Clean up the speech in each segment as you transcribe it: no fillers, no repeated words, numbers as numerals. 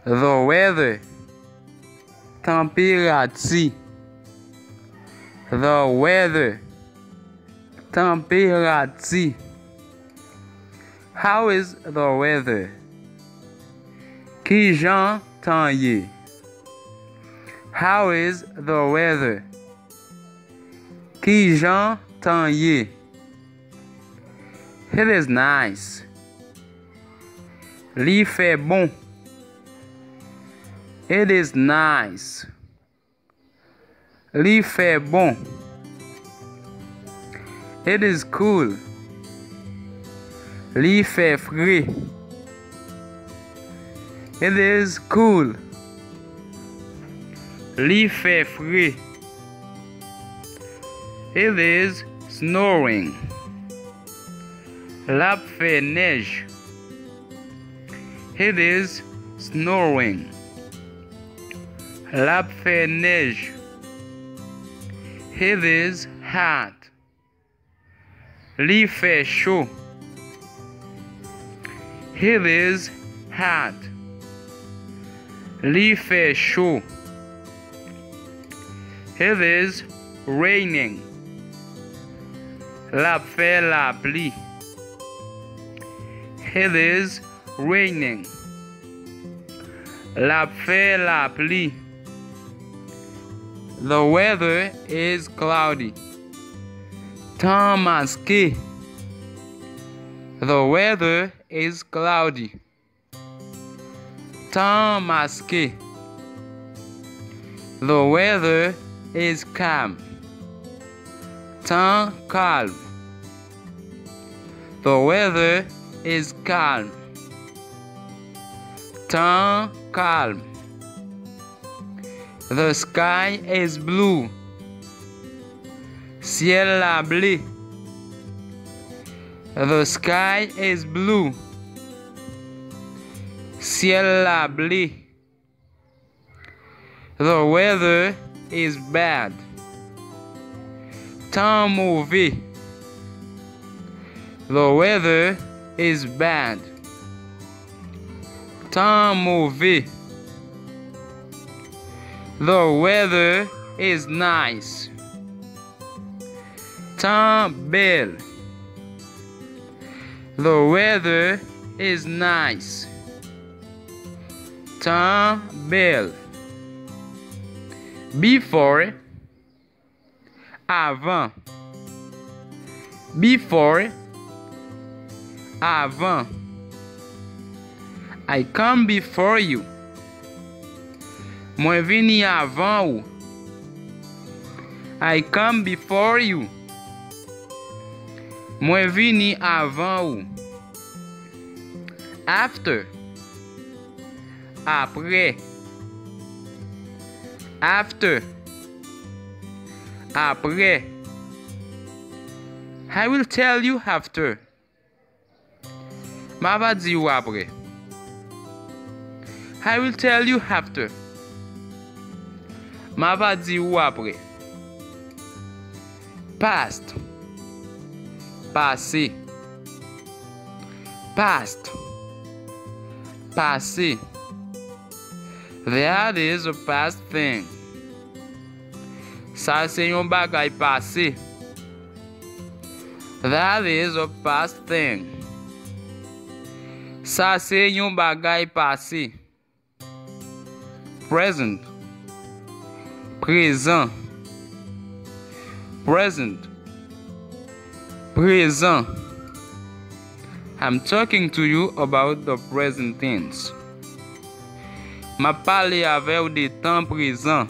The weather. Température. The weather. Température. How is the weather? Qui jan tan ye? How is the weather? Qui jan tan ye? It is nice. Li fait bon. It is nice. Li fait bon. It is cool. Li fait frais. It is cool. Li fait frais. It is snowing. La fait neige. It is snowing. La fait neige. It is hot. Li fait chaud. It is hot. Li fait chaud. It is raining. La fait la pluie. It is raining. La fait la pluie. The weather is cloudy. Temps masqué. The weather is cloudy. Temps masqué. The weather is calm. Temps calme. The weather is calm. Temps calme. The sky is blue. Ciel la bleu. The sky is blue. Ciel la bleu. The weather is bad. Temps mauvais. The weather is bad. Temps mauvais. The weather is nice. Temps belle. The weather is nice. Temps belle. Before. Avant. Before. Avant. I come before you. Moi vini avant ou. I come before you. Moi vini avant ou. After. Après. After. Après. I will tell you after. Ma va di ou après. I will tell you after. Ma va di ou après. Past. Passé. Past. Passé. That is a past thing. Ça c'est yon bagay passé. That is a past thing. Ça c'est yon bagay passé. Present. Présent. Present. Présent. I'm talking to you about the present tense. Ma parlé avec ou des temps présents.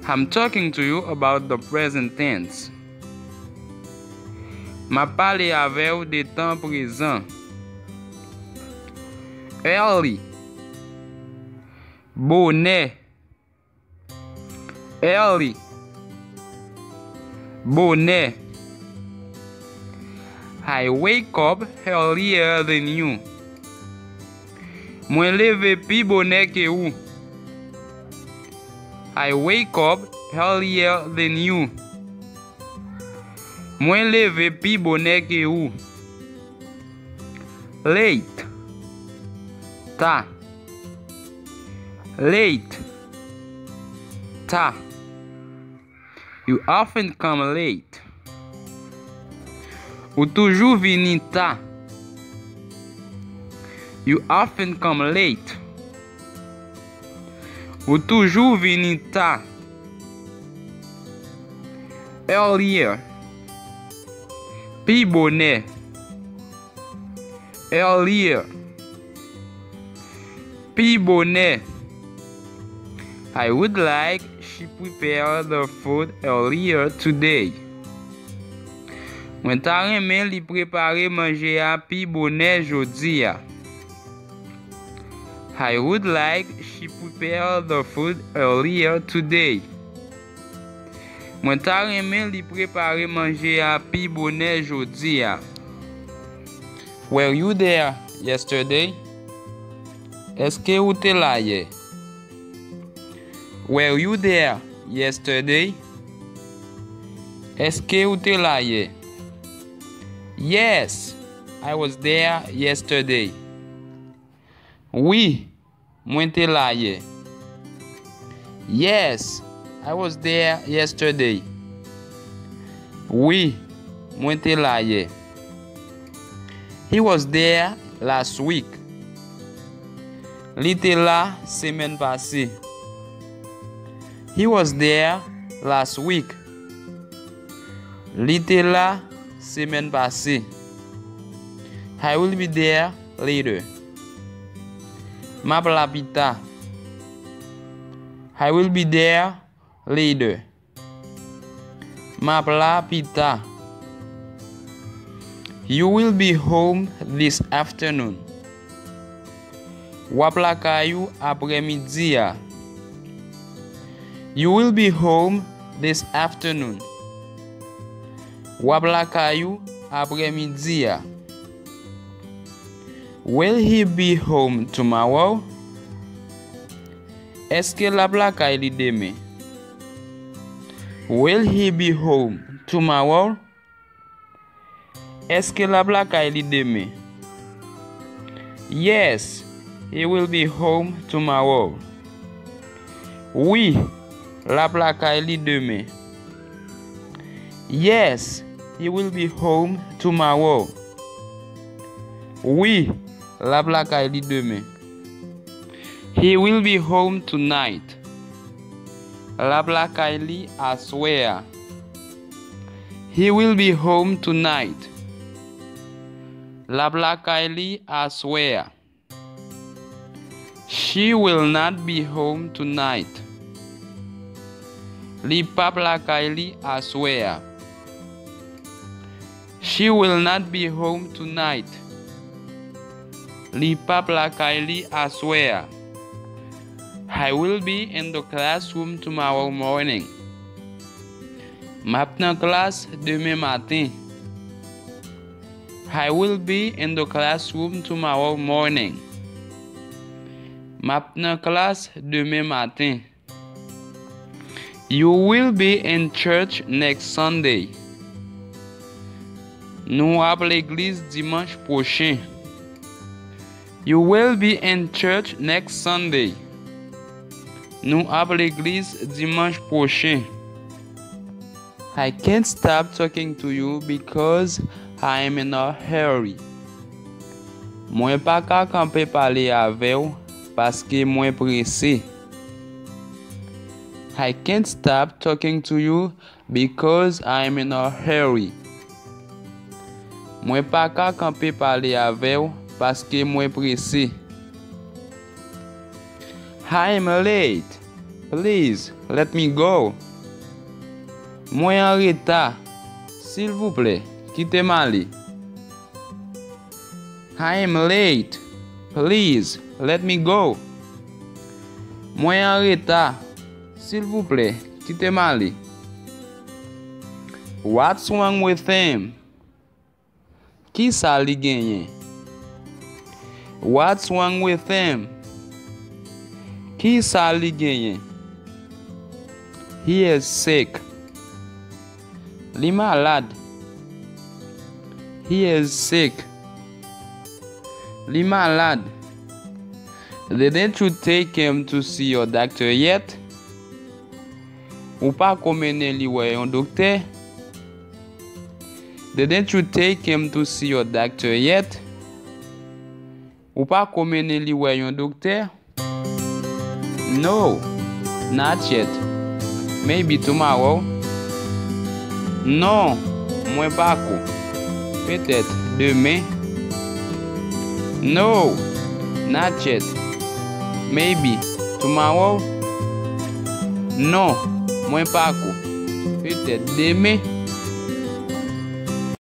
I'm talking to you about the present tense. Ma parlé avec ou des temps présents. Early. Bonnet. Early. Bonnet. I wake up earlier than you. Mwen leve pi bonnet que ou. I wake up earlier than you. Mwen leve pi bonnet que ou. Late. ta. Late, ta. You often come late. Ou toujou vini ta. You often come late. Ou toujou vini ta. Earlier, pi bonè. Earlier, pi bonè. I would like she prepare the food earlier today. Mwen ta remen li prepare manje a pi bonè jodi a. I would like she prepare the food earlier today. Mwen ta remen li prepare manje a pi bonè jodi a. Were you there yesterday? Eske ou te la ye? Were you there yesterday? Eske ou te la ye? Yes, I was there yesterday. Oui, mwen te la ye. Yes, I was there yesterday. Oui, mwen te la ye. He was there last week. Li te la semaine passée. He was there last week. Li te la semaine passée. I will be there later. Map la pita. I will be there later. Map la pita. You will be home this afternoon. Wap la kayu après-midi a. You will be home this afternoon. Wap la kayu après-midi a. Will he be home tomorrow? Eske la la kay li deme? Will he be home tomorrow? Eske la la kay li deme? Yes, he will be home tomorrow. Oui, la la kay li deme. Yes, he will be home tomorrow. Oui, la la kay li deme. He will be home tonight. La la kay li aswea. He will be home tonight. La la kay li aswea. She will not be home tonight. Li pap la kay li aswea. She will not be home tonight. Li pap la kay li aswea. I will be in the classroom tomorrow morning. Map nan classe demain matin. I will be in the classroom tomorrow morning. Map nan classe demain matin. You will be in church next Sunday. Nou ap l'église dimanche prochain. You will be in church next Sunday. Nou ap l'église dimanche prochain. I can't stop talking to you because I am in a hurry. Mwen pa ka kampe pale avew paske mwen presse. I can't stop talking to you because I am in a hurry. Mwen pa ka kampe pale avew paske mwen presse. I am late. Please, let me go. Mwen en reta. S'il vous plaît, quittez mali. I am late. Please, let me go. Mwen en reta. S'il vous plaît, quittez mali. What's wrong with him? Ki sa li genyen? What's wrong with him? Ki sa li genyen? He is sick. Li malade. He is sick. Li malade. Didn't you take him to see your doctor yet? Ou pa komene li wè yon dokter? Didn't you take him to see your doctor yet? Ou pa komene li wè yon dokter? No, not yet. Maybe tomorrow. Non, mwen pa ko. Peut-être demain. No, not yet. Maybe tomorrow. Non, mwen pa ko. Peut-être demain.